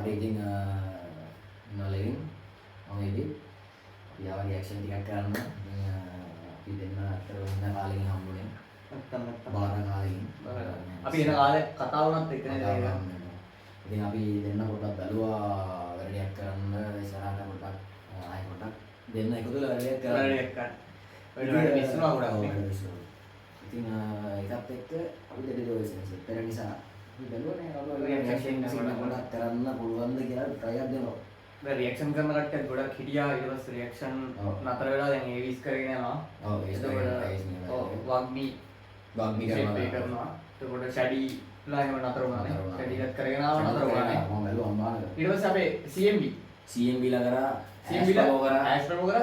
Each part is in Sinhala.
හරි ඉතින් නලෙන් මම ඉතින් යාව රියැක්ෂන් ටිකක් කරන්න අපි දෙන්න අතර ඉන්න කාලෙකින් හම්බුනේ නැත්තම් බාර කාලෙකින් අපි එන කාලේ කතා වුණත් එක්කනේ දැන් ඉතින් අපි දෙන්න පොඩ්ඩක් බැලුවා වැඩියක් කරන්න ඉස්සරහට පොඩ්ඩක් ආයෙ පොඩ්ඩක් දෙන්න එකතු වෙලා වැඩියක් කරන්න වැඩ මිස්සුනා ගොඩක් ඉතින් ඒකත් එක්ක අපි දෙවිදෝසෙන්ස් පෙර නිසා අපි බැලුවානේ රියැක්ෂන් පොඩ්ඩක් කරන්න පුළුවන්ද කියලා try එකක් දෙනවා. දැන් රියැක්ෂන් කරන කට්ටියත් ගොඩක් හිටියා ඊට පස්සේ රියැක්ෂන් නතර වෙලා දැන් ඒවිස් කරගෙන යනවා. ඔව් ඒක වග්මි කරනවා. එතකොට ෂැඩිලා එහෙම නතර වුණානේ. ෂැඩිලත් කරගෙන ආව නතර වුණානේ. මම බැලුවා අම්මාන. ඊට පස්සේ අපේ CMB ලා කරා CMB ලා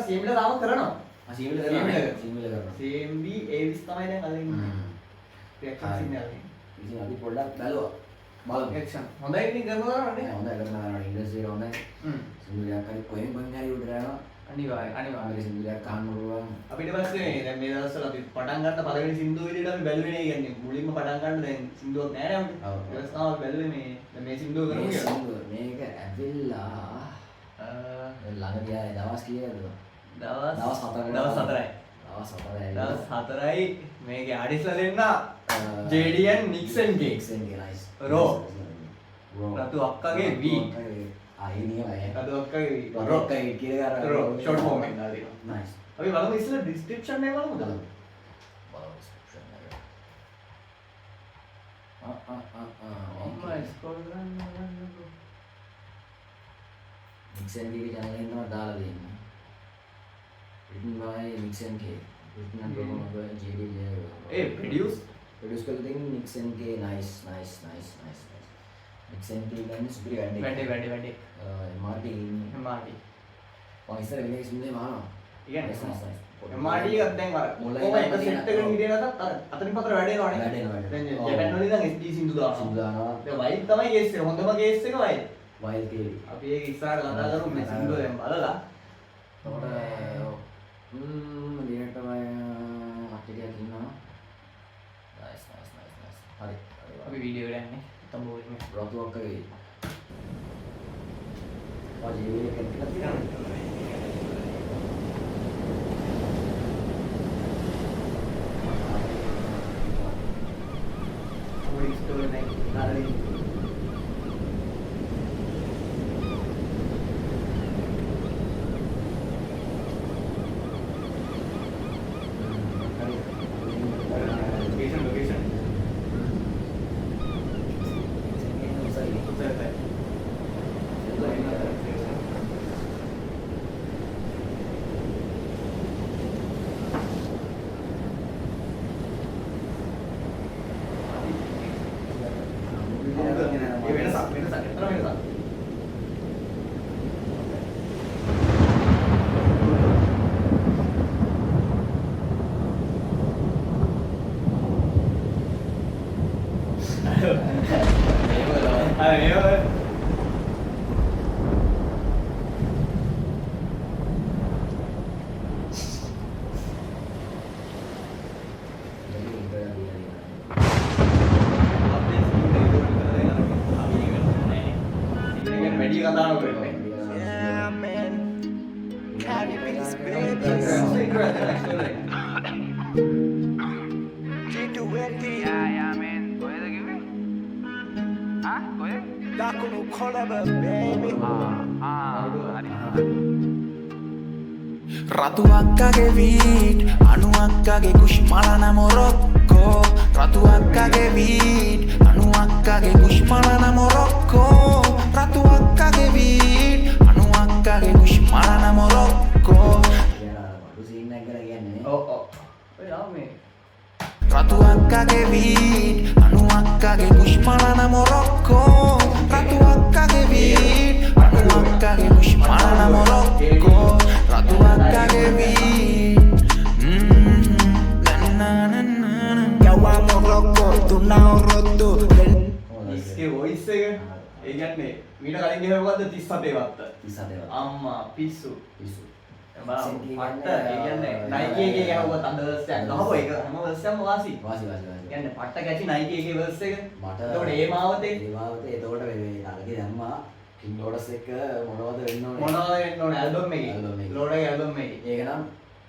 CMB ලා තාම කරනවා. CMB ලා කරනවා. CMB ඒවිස් තමයි දැන් අදින් රියැක්ෂන් සිග්නල් එක. ඉතින් අපි පොඩ්ඩක් බැලුවා. බලමු. රියැක්ෂන්. හොඳයි ඉතින් කරනවා නේ. හොඳයි කරනවා ඉන්ඩස්ට්‍රි හොඳයි. සිංදුලයක් හරි කොහෙන් හරි උඩ යනවා. අනිවාර්යයෙන් සිංදුලයක් අහන්න පුළුවන්. අපිට පස්සේ දැන් මේ දවස්වල අපි පටන් ගන්න පළවෙනි සින්දුව විදිහට අපි බැලුවේ නේ කියන්නේ මුලින්ම පටන් ගන්න දැන් සින්දුවක් නෑ නේ අපිට. ඔව්. ඊට පස්සේ අපි බැලුවේ මේ දැන් මේ සින්දුව කරමු කියලා. මේක ඇවිල්ලා ළඟදී ආයේ දවස් කීයද? දවස් 4යි. දවස් 4යි මේකේ ආඩිස්ලා දෙන්න JDN Nixon Gigs nice. Raw රතු අක්කගේ V ආයේ නියමයි. රතු අක්කගේ V රෝ කයි කියලා රෝ ෂෝට් ෆෝම් එකක් දාලා nice. අපි බලමු ඉස්සෙල්ලා ඩිස්ක්‍රිප්ෂන් එක බලමුද? ස්ක්‍රෝල් කරන්න Nixon K channel එකෙන් තමයි දාලා දෙන්නේ. written by Nixon K. written and performed by JD. produce කරලා දෙන්නේ Nixon K. nice. Nixon K ගන්න සුපිරි වැඩි MRT මම ඉස්සර වෙන ඉස්මුදේ මානවා. කියන්නේ nice. MRT එකක් දැන් අර කොහොම එක සෙට් එකකින් හිටිය නැතත් අර අතනින් පතර වැඩේනවනේ. දැන් ජපන් වලින් දැන් SD සින්දු දානවා. දැන් වයිල් තමයි කේස් එක. හොඳම කේස් එක වයිල්. වයිල් කේ. අපි ඒක ඉස්සරහට කතා කරමු මේ සින්දුව දැන් බලලා. එතකොට දිනට කට්ටියක් ඉන්නවා. nice. හරි. අපි වීඩියෝ එකට යන්නේ. තඹුරින් රතුවක් කරේ. ඔය ජීවිතේ කැටිලා රතු අක්කගේ වීට් අනු අක්කගේ කුෂ්මලන මොරොක්කෝ රතු අක්කගේ වීට් අනු අක්කගේ කුෂ්මලන මොරොක්කෝ රතු අක්කගේ වීට් අනු අක්කගේ කුෂ්මලන මොරොක්කෝ රතු අක්කගේ වීට් අනු අක්කගේ කුෂ්මලන මොරොක්කෝ රතු අක්කගේ වීට් අනු අක්කගේ කුෂ්මලන මොරොක්කෝ රතු අක්කගේ වීට් යවා මොරොක්කෝ තුනා රොත්තු ඉස්කේ වොයිස් එක ඒ කියන්නේ මීට කලින් ගහුවද 37 වත්ත 37 අම්මා පිස්සු බලන්න පට්ට ඒ කියන්නේ Nike එකේ ගහුවත් අද verse එකක් ගහපුවා ඒක හැම verse එකක්ම වාසි කියන්නේ පට්ට කැචි Nike එකේ verse එක මට එතකොට ඒ මාවතේ එතකොට මේ ළඟදී දැම්මා කින් ලෝඩස් එක මොනවද වෙන්න ඕනේ? මොනවද වෙන්න ඕනේ ඇල්බම් එකේ? ලෝඩගේ ඇල්බම් එකේ. ඒක නම්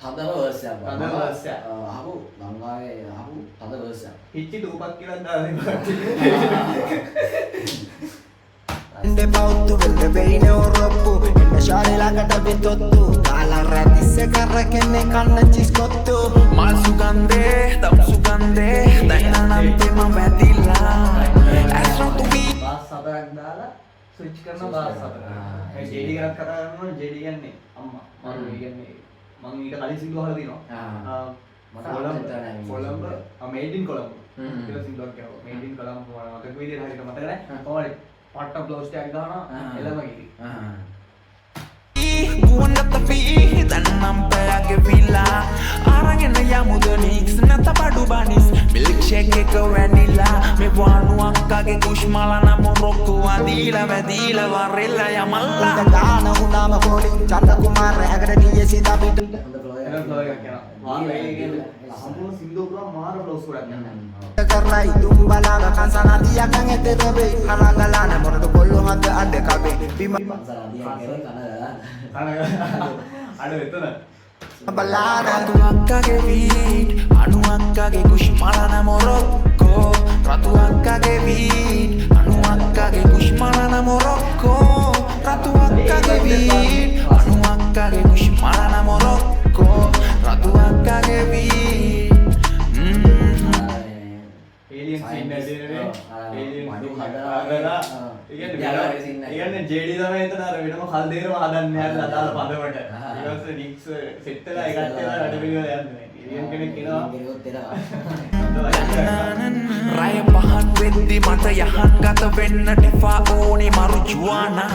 හදන වර්ස් එකක්. හදන වර්ස් එක. අහපු ගංගාවේ අහපු හදන වර්ස් එකක්. හිච්චි තුපක් කියලා දාලා දෙන්න. Ende pautu vende veine oroppu Enne sharilagata vitottu Kala ratisse karrakenne kanna chiskottu Mal sugande, dam sugande Daina nante ma වැදිලා ඇස්රතු වී බාස් හතරක් දාලා ස්විච් කරන බාස් හතරක්. ඒ ජෙඩි ගණන් කතා කරනවා ජෙඩි කියන්නේ අම්මා. මම කියන්නේ මම ඊට කලින් සින්දු අහලා තිනවා. කොළඹ මේඩ් ඉන් කොළඹ. කියලා සින්දුවක් කියනවා. මේඩ් ඉන් කොළඹ මතක විදියට හරියට මතක නැහැ. කොහොමද පට්ට බ්ලවුස් ටැග් ගන්නවා එළම ගිහි. Buonata fi dannam payage villa Aragena yamuda nix nata padu banis Milkshake එක vanilla Me wanu akkage kushmalana morokku adila vadila varella yamalla Gana unama calling Chanda Kumar agada DJ sida bit එළම ෆ්ලෝ එකක් යනවා. මේ කියන්නේ සම්පූර්ණ සින්දු පුරා මාර බ්ලවුස් ගොඩක් යනවා. Karai dumbalaga kansana dia kan etebe halagalana mordo kollu hada ande kabe bima අඩ වෙතන balada ratu akkage beat anu akkage kushmalana morocco ratu akkage beat anu akkage kushmalana morocco ratu akkage beat anu akkage kushmalana morocco ratu akkage beat alien scene ඇදෙන්නේ ඒලියන් හදලා ඉතින් ජෙඩි තමයි එතන අර වෙනම කල් දෙකම හදන්නේ හැදලා දාලා පදවට ඊට පස්සේ නික්ස් සෙට් වෙලා ඒකට ඒවා වැඩ පිළිවෙල යන්නේ ඒලියන් කෙනෙක් කියනවා රය පහන් වෙද්දි මට යහන් ගත වෙන්න ටිෆා ඕනි මරු ජුවානා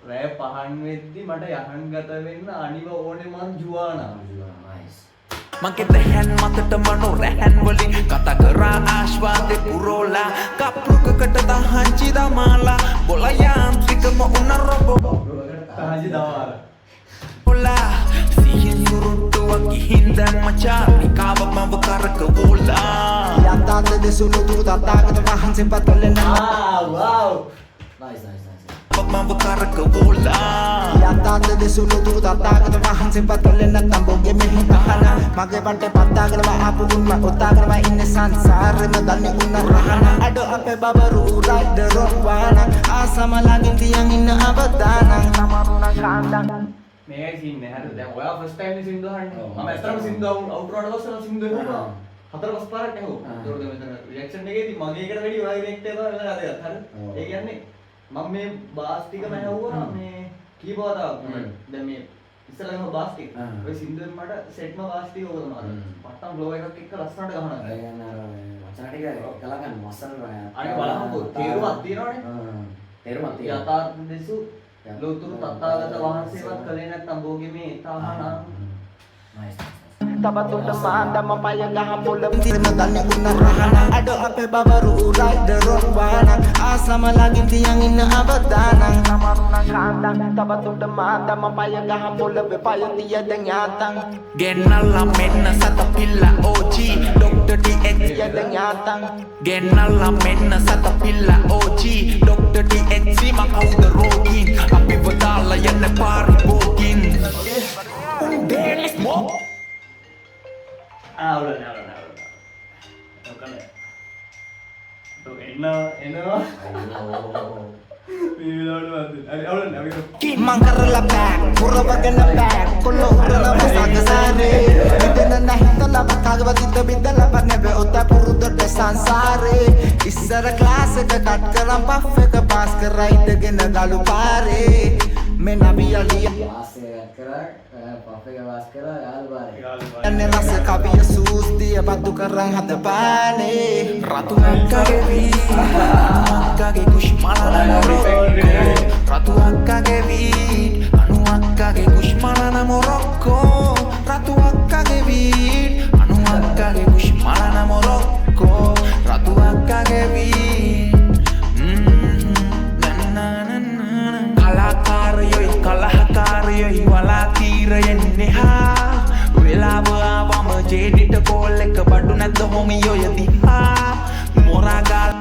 රෑ පහන් වෙද්දි මට යහන් ගත වෙන්න අනිව ඕනේ මං ජුවානා මගේ දැහැන් මතට මනෝ රැහැන් වලින් කතා කරා ආශ්වාදේ පුරෝලා කප්රුකකට තහංචි දමාලා බොල යාන්ත්‍රිකම උන රොබෝ තහංචි දමාලා ඔලා සිහින් සුරුට්ටුවක් ගිහින් දැන් මචා නිකාව මව කරක වෝලා යන්තාන්ද දෙසුණු දුරු තත්තාගත වහන්සේ පතලෙන වව් nice මව කරක වෝලා යන්තාන්ද දෙසුණු දුරු තත්තාගත වහන්සේ පතලෙන තඹෝගේ මෙහි ගහන මගේ පන්ටේ පත්තාගෙන ආපු උන්ම ඔත්තාගෙන ඉන්නේ සංසාරෙම දන්නේ උන්න රහන අඩ අපේ බබරු රයිඩ් රොක් වාන ආසම ළඟින් තියන් ඉන්න අවදානං තමරුණ කාන්දන් මේකයි සීන් නේ හරිද දැන් ඔයා ෆස්ට් ටයිම් නේ සින්දු අහන්නේ මම ඇත්තටම සින්දු අවුට්රෝට පස්සේ සින්දු එහුවා හතර පස් පාරක් ඇහුවා ඒකට මෙතන රියැක්ෂන් එකේදී මගේ එකට වැඩි ඔයාගේ රියැක්ට් එක වෙන කතාවක් හරි ඒ කියන්නේ මම මේ බාස් ටිකම ඇහුවා මේ කීපවතාවක් දැන් මේ ඉස්සරහම බාස් ටික ඔය සින්දුවෙන් මට සෙට්ම බාස් ටික ඕක තමයි පට්ටම් ෆ්ලෝ එකක් එක්ක ලස්සනට ගහනවා ඒ කියන්නේ අර වචන ටික කලකන් මස්සන අනිත් බලමුකෝ තේරුමක් තියෙනවනේ තේරුමක් තියෙනවා යථාර්ථ දෙසු ලෝතුරු තථාගත වහන්සේවත් කලේ නැත්නම් බෝගේ මේ තාහනා nice Tabatunda manda mapaya gahan pula Tirma dani una rahana Ado ape babaru ride the rock wana Asama laging tiyang ina abadanan Tamaruna kandang Tabatunda manda mapaya gahan pula Bepaya tiya dang yatang Genala menna sata pilla OG Dr. DX tiya dang yatang Genala menna sata pilla OG Dr. DX sima kau the rogin Api badala yan na pari bogin Undelis mo උලන તો එනවා Mangkarla back, pura bagana back, kolo urana masaka sare. Bidana nahitala bakaga badida bidala banebe uta purudo de sansare. Isara class ka cut karam puff ka pass ka ride gena galu pare. Me nabi ali වාස් එකක් කරා පෆ් එක වාස් කරා යාළු බාරේ ane rasa kabiya sus dia batu karang hada bane. Ratu akkage vi, anu akkage kushmalana morocco. Ratu akkage vi, anu akkage kushmalana morocco. Ratu akkage vi, anu akkage kushmalana morocco. Ratu akkage vi. Kalakaryoy kalahkaryoy wala tirayanne ha. වෙලාව ආවම ජේඩිට කෝල් එක බඩු නැද්ද හොමියෝ යතිහා මොරාගල්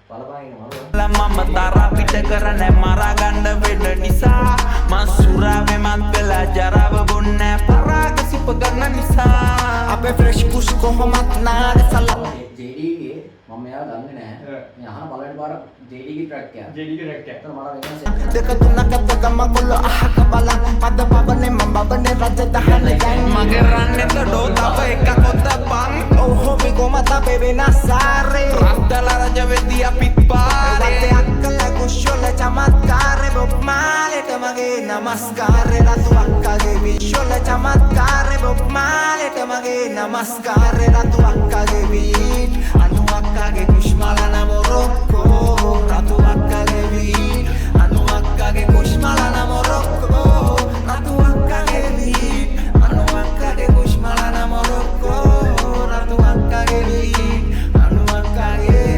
බලපං ඉන්න මරුවා මම තරා පිට කරන්නේ මරා ගන්න වෙන නිසා මං සුරාවේ මත් වෙලා ජරාව බොන්නේ පරාග සිප ගන්න නිසා අපේ ෆ්‍රෙෂ් කුස් කොහොමත් නාද සලා JD ගේ මම මෙයා දන්නේ නැහැ. මේ අහන බලන්න පාර JD ගේ ට්‍රැක් එක. JD ගේ track එක. ඒතර මට වෙනස දෙක තුනක් අත ගම ගොල්ල අහක බලන් මද බබනේ මම බබනේ රජ දහන ගෑන් මගේ රන්නේ තඩෝ තව එක කොත බං ඔව් හොබි කොමත බෙවෙනසාරේ රස්තල රජ වෙදී අපිත් පාරේ වතේ අක්කල කුෂොල චමත්කාරේ බොබ් මාලේට මගේ නමස්කාරේ රතු අක්කගේ විෂොල චමත්කාරේ බොබ් මාලේට මගේ නමස්කාරේ රතු අක්කගේ වීට් අනු අක්කගේ කුෂ්මල නමොරොක්කෝ රතු අක්කගේ වීට් අනු අක්කගේ කුෂ්මල නමොරොක්කෝ රතු අක්කගේ වීට් අනු අක්කගේ කුෂ්මල නමොරොක්කෝ රතු අක්කගේ වීට් අනු අක්කගේ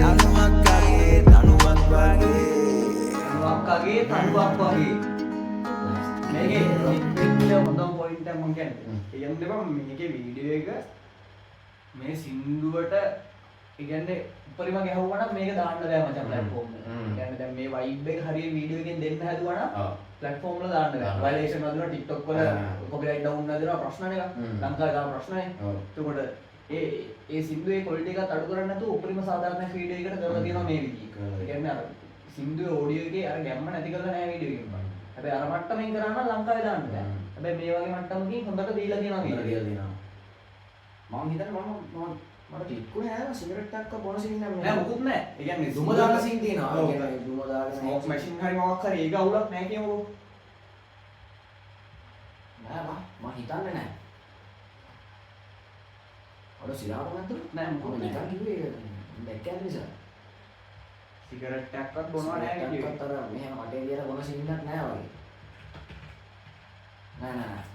තනුවක් වගේ තනුවක් වගේ මේකේ හොඳම පොයින්ට් එක මම කියන්නේ. ඒ කියන්නේ බං මේකේ වීඩියෝ එක මේ සින්දුවට ඒ කියන්නේ උපරිම ගැහුවා නම් මේක දාන්න බෑ මචං platform එක. ඒ කියන්නේ දැන් මේ vibe එක හරියට වීඩියෝ එකෙන් දෙන්න හැදුවා නම් platform වල දාන්න බෑ. violation වදිනවා TikTok වල copyright down වදිනවා ප්‍රශ්න නේ. ලංකාවේ දාන ප්‍රශ්න නේ. එතකොට ඒ සින්දුවේ quality එකත් අඩු කරන්නේ නැතුව උපරිම සාධාරණ වීඩියෝ එකකට කරලා තියෙනවා මේ විදිහේ. ඒ කියන්නේ අර සින්දුවේ audio එකේ අර ගැම්ම නැති කරලා නැහැ වීඩියෝ එකෙන්. හැබැයි අර මට්ටමින් කරා නම් ලංකාවේ දාන්න බෑ. හැබැයි මේ වගේ මට්ටමකින් හොඳට දීලා තියෙනවා වීඩියෝ එක. මම හිතන්නේ මට ටික්කුනේ නෑ සිගරට් එකක් බොන සීන් නෑ නෑ මොකුත් නෑ. ඒ කියන්නේ දුම දාන සීන් තියෙනවා. ඒ කියන්නේ දුම දාගෙන ස්මෝක් මැෂින් හරි මොකක් හරි ඒක අවුලක් නෑ කියමුකෝ. නෑ මම හිතන්නේ නෑ. අර සිරාට නැද්ද? නෑ මොකුත් නෑ. නිකන් කිව්වේ දැක්කද නිසා. සිගරට් එකක්වත් බොනවා නෑ කිව්වේ. අර මෙහෙම මඩේ කියලා බොන සීන් එකක් නෑ වගේ.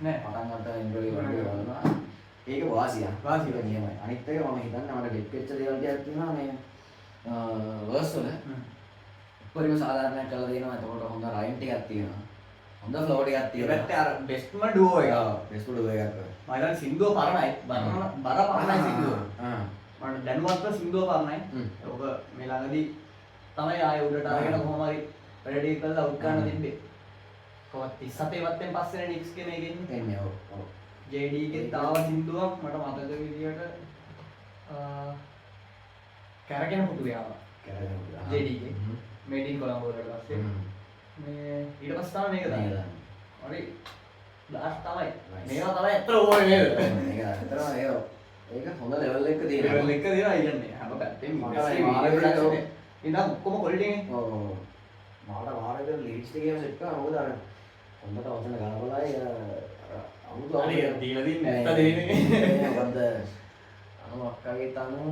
නෑ පටන් ගන්න ඉන්ටර්වියු වලදී බලනවා. ඒක වාසියක්. වාසියක් නියමයි. අනිත් එක මම හිතන්නේ මට ඩෙප් වෙච්ච දේවල් ටිකක් තියෙනවා මේ වර්ස් වල. උපරිම සාධාරණයක් කරලා දෙනවා. එතකොට හොඳ රයිම් ටිකක් තියෙනවා. හොඳ ෆ්ලෝ ටිකක් තියෙනවා. ඒකට අර බෙස්ට්ම ඩුවෝ එක. බෙස්ට් ඩුවෝ එකක්. මම හිතන්නේ සින්දුව පරණයි. බර පරණයි සින්දුව. මට දැනුවත්ව සින්දුව පරණයි. ඔබ මේ ළඟදී තමයි ආයේ උඩට අරගෙන කොහොම හරි රෙඩි කරලා අවුට් ගන්න තිබ්බේ. කොහොමද 37 වත්තෙන් පස්සේ නික්ස් කෙනෙක් එන්නේ. එන්නේ ඔව්. JD ගේ තාව සින්දුවක් මට මතක විදියට කැරගෙන පුටුවේ ආවා. JD ගේ මේඩ් ඉන් කොලම්බෝ වලට පස්සේ මේ ඊට පස්සේ තමයි මේක දාන්නේ. හරි. ලාස්ට් තමයි. මේවා තමයි අතර ඕනේ නේද? මේක අතරම ඒක හොඳ ලෙවල් එකක තියෙනවා. ලෙවල් එක දෙනවා කියන්නේ හැම පැත්තෙම මාරේ ඉතින් ඔක්කොම quality නේ. ඔව්. මාට වාරේට ලිරික්ස් ටිකේම සෙට් කරා මොකද අර හොඳට වචන ගලපලායි අමුතු හරි දීලා දින්නේ නැත්ත දෙන්නේ. මොකද්ද අක්කගේ තනු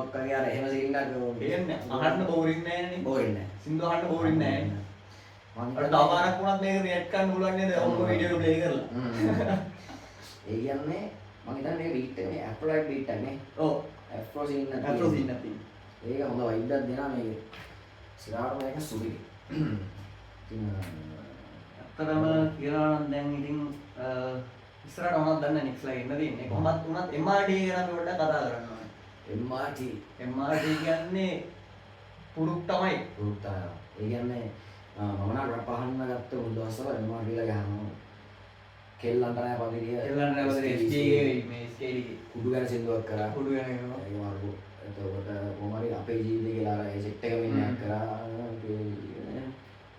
අක්කගේ අර එහෙම සීන් එකක් දෙන්නේ අහන්න බෝරින් නෑනේ. බෝරින් නෑ. සින්දු අහන්න බෝරින් නෑනේ. මම තවමාරක් වුණත් මේක රියැක්ට් කරන්න පුළුවන් නේද? ඔක්කොම වීඩියෝ ප්ලේ කරලා. ඒ කියන්නේ මම හිතන්නේ මේ බීට් එක මේ ඇප්ලයිඩ් බීට් එක නේ. ඔව්. ඇෆ්‍රෝ සීන් එක. ඇෆ්‍රෝ සීන් එක තියෙනවා. ඒක හොඳ වයිබ් එකක් දෙනවා මේකේ. සිරාට මේක සුරි. ඉතින් ඇත්තටම කියනවා නම් දැන් ඉතින් ඉස්සරහට මොනවද දන්නේ නෙක්ස්ලා එන්න තියෙන්නේ. කොහොමත් වුණත් MRT ගැන අපි පොඩ්ඩක් කතා කරන්න ඕනේ. MRT කියන්නේ පුරුක් තමයි. පුරුක් තමයි. ඒ කියන්නේ මම නම් රැප් අහන්න ගත්ත උන්දවස්වල MRT ලා ගහනවා. කෙල්ලන්ට නෑ පදිරිය. කෙල්ලන්ට නෑ පදිරිය SK මේ SK එකේ කුඩු ගැන සින්දුවක් කරා. කුඩු ගැන කරනවා. ඒක මාරු. එතකොට කොහමරි අපේ ජීවිතේ කියලා ඒ සෙට් එක මෙන්න කරා.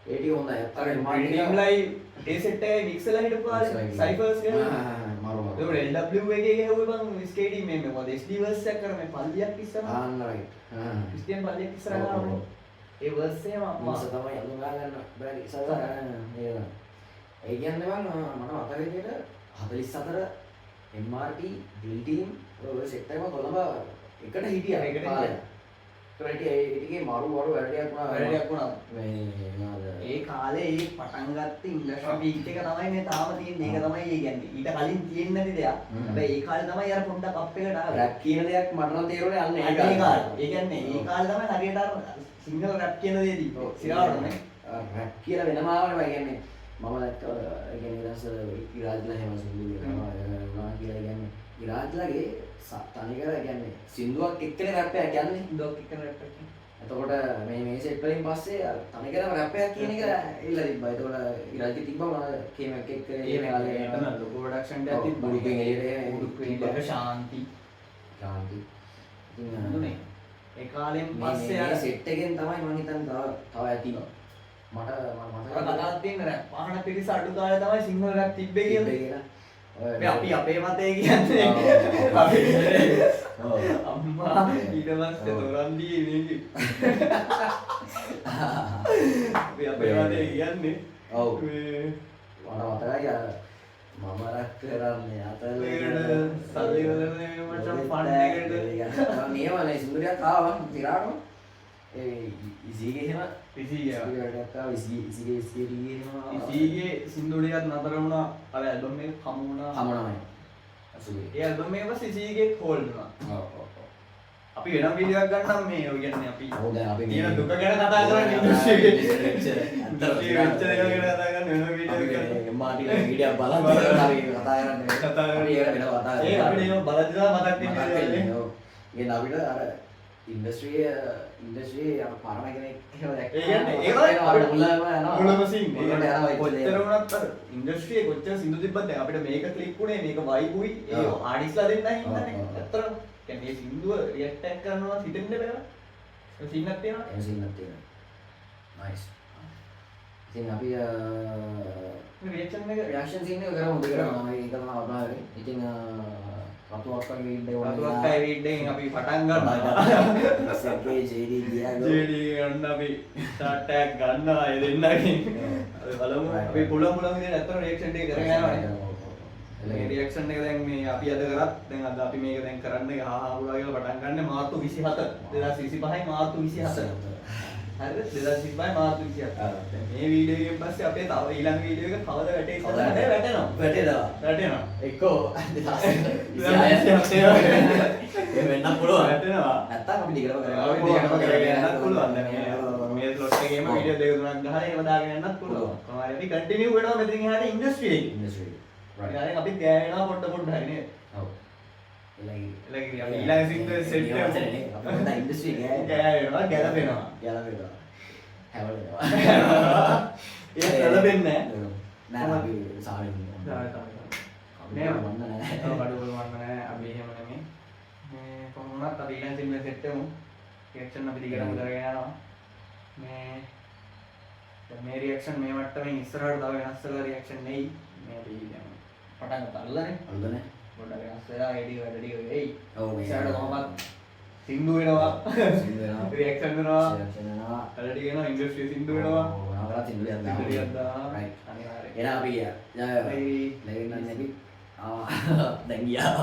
ඒ ටික හොඳයි. අර ඩ්‍රීම් ලයිව් ඒ සෙට් එකේ මික්ස්ලා හිටපු කාලේ සයිෆර්ස් කියලා. මාරු. ඒක LW එකේ ගහුවේ බං ස්කේටි මේ මොකද SD verse එක කර මේ පල්ලියක් ඉස්සරහා. ආන්න රයිට්. ක්‍රිස්ටියන් පල්ලියක් ඉස්සරහා ගානවා. ඒ verse එක මම තමයි අඳුනා ගන්න බැරි ඉස්සරහා නේද? ඒ කියන්නේ මම මට මතක විදියට 44 MRT Dream Team ඔය සෙට් එකම කොළඹ එකට හිටියා. එකට කාලේ. ඒකේ මාරු වැඩයක් වුණා. මේ මොනවාද? ඒ කාලේ ඒ පටන් ගත්ත ඉන්ඩස්ට්‍රි බීට් එක තමයි මේ තාම තියෙන්නේ. ඒක තමයි ඒ කියන්නේ. ඊට කලින් තියෙන්නේ නැති දෙයක්. හැබැයි ඒ කාලේ තමයි අර පොඩ්ඩක් අප් එකට ආවේ. රැප් කියන දෙයක් මට නම් තේරුනේ අන්න ඒ කාලේ. ඒ කියන්නේ ඒ කාලේ තමයි හරියට අර සිංගල් රැප් කියන දේ දීපෝ. සිරාවටනේ. රැප් කියලා වෙනම ආවනේ. ඒ කියන්නේ මම දැක්ක ඒ කියන්නේ ඊටස් ඉරාජ්ලා හැම සින්දු කියනවා කියලා කියන්නේ ඉරාජ්ලාගේ තනිකර කියන්නේ සින්දුවක් එක්කනේ රැප් එක කියන්නේ. සින්දුවක් එක්කනේ රැප් එක. එතකොට මේ සෙට් වලින් පස්සේ තනිකරම රැප් එකක් කියන එක ඉල්ල තිබ්බා. එතකොට ඉරල්ටි තිබ්බා මම කේමක් එක්ක ඒ එතන ලොකු ප්‍රොඩක්ෂන් එකක් තිබ්බා. බුඩුකෙන් එළියට බුඩුකෙන් ශාන්ති ඉතින් නුනේ ඒ කාලෙන් පස්සේ මේ අර සෙට් එකෙන් තමයි මම හිතන්නේ තව ඇති. මට අර කතාවක් තියෙන රැප් පහන පිරිස අඩු කාලේ තමයි සිංහල රැප් තිබ්බේ කියලා. අපි අපේ මතය කියන්නේ අම්මා ඊට පස්සේ තොරන්දී මේක අපි අපේ මතය කියන්නේ ඔව් මේ මට මතකයි අර මම රැප් කරන්නේ අතලේකට සල්ලි වලනේ මචං ෆන් එකට නියමනේ සුන්දරියක් ආවා තිරාටම ඒ ඉසීගේ එහෙම ඉසීගේ ඉසීගේට ආවා ඉසීගේ එහෙම ඉසීගේ සින්දුඩියක් නතර වුණා අර ඇල්බම් එක කමු වුණා හමුණමයි අසුගේ ඒ ඇල්බම් එක පස්සේ ඉසීගේ හෝල්ඩ් වුණා ඔව් අපි වෙනම වීඩියෝ එකක් ගන්නම් මේ ඔය කියන්නේ අපි ඔව් දැන් අපි තියෙන දුක ගැන කතා කරන්නේ ඉන්ඩස්ට්‍රි එකේ වෙච්ච දේවල් ගැන කතා කරන්නේ වෙනම වීඩියෝ එකක් මාටි වීඩියෝ බලන්න අපි කතා කරන්නේ කතා කරන්නේ. අපි ඒක වෙනම කතා කරන්නේ ඒ අපිට ඒක බලද්දිලා මතක් වෙන්නේ ඔව් ඒ අපිට අර ඉන්ඩස්ට්‍රි අර පරණ කෙනෙක් එහෙම දැක්කම ඒ කියන්නේ ඒවයි අපිට මුලම යනවා මුලම සීන් ඒකට යනවා කොච්චර වුණත් අර ඉන්ඩස්ට්‍රි එකේ කොච්චර සින්දු තිබ්බත් දැන් අපිට මේක ක්ලික් වුණේ මේක වයිබුයි ඒ ඔව්. ආටිස්ලා දෙන්නයි හින්දානේ ඔව්, ඔව්. ඇත්තටම කියන්නේ මේ සින්දුව රියැක්ට් එකක් කරනවා හිතෙන්න බෑ ඒ සීන් එකක් තියෙනවා එහෙම සීන් එකක් තියෙනවා නයිස් ඉතින් අපි රියැක්ෂන් එක රියැක්ෂන් සීන් එක කරමු දෙකට මම ඒක තමයි අපහාරේ ඉතින් රතුවක් වගේ ඉන්න ඕනේ අතුවක් අය වීඩ්ඩෙන් අපි පටන් ගන්නවා සෙකේ ජේඩි ගියාගෝ ජේඩි ගන්න අපි ස්ටාර්ට් එකක් ගන්නවා ඒ දෙන්නගෙන් අපි බලමු අපි පුළුවන් විදිහට ඇත්තට රියැක්ෂන් එක කරගෙන යනවා මේ රියැක්ෂන් එක දැන් මේ අපි අද කරත් දැන් අද අපි මේක දැන් කරන්න හා හා පුරා කියලා පටන් ගන්න මාර්තු 27 2025 මාර්තු 27 හරිද 2025 මාර්තු 27 දැන් මේ වීඩියෝ එකෙන් පස්සේ අපේ තව ඊළඟ වීඩියෝ එක කවද වැටේ කියලා වැටෙනවා එක්කෝ ඒ වෙන්න පුළුවන් වැටෙනවා නැත්තම් අපි දිගටම අපි දිගටම කරගෙන යන්නත් පුළුවන් දැන් මේ ස්ලොට් එකේම වීඩියෝ දෙක තුනක් ගහලා ඒව දාගෙන යන්නත් පුළුවන් කොහොමද අපි කන්ටිනියු වෙනවා මෙතනින් එහාට ඉන්ඩස්ට්‍රි එකේ ඉන්ඩස්ට්‍රි ඊළඟට අපි ගෑවෙනවා පොඩ හරි නේද ඔව් එළයි අපි ඊළඟ සින්දුවේ සෙට් එක අපේ දැන් ඉන්ඩස්ට්‍රි ගෑ ගෑවෙනවා ගැලපෙනවා යලවෙනවා හැවලෙනවා ඒක ගැලපෙන්නේ නෑ නෑ අපි සාමෙන් නෑ වන්න නෑ බඩවල වන්න නෑ අපි එහෙම නෙමෙයි මේ කොහොමවත් අපි ඊළඟ සින්දුවේ සෙට් එකමු රියැක්ෂන් අපි දිගටම කරගෙන යනවා මේ දැන් මේ රියැක්ෂන් මේ මට්ටමින් ඉස්සරහට තව වෙනස් කරලා රියැක්ෂන් නෙයි මේ අපි දැන් පටන් ගත්තා අල්ලනේ අල්ලනේ පොඩ්ඩක් වෙනස් වෙලා එඩි වැඩි වෙයි ඔව් මේ ඉස්සරහට කොහොමවත් සින්දු වෙනවා සින්දු වෙනවා රියැක්ෂන් වෙනවා රියැක්ෂන් වෙනවා වැඩි වෙනවා ඉන්ඩස්ට්‍රි සින්දු වෙනවා මොනවා සින්දු සින්දුලියක් දානවා රයිට් අනිවාර්යයෙන් එන අපි ගියා ඒ ලැබෙන්නේ නැති දැන් ගියා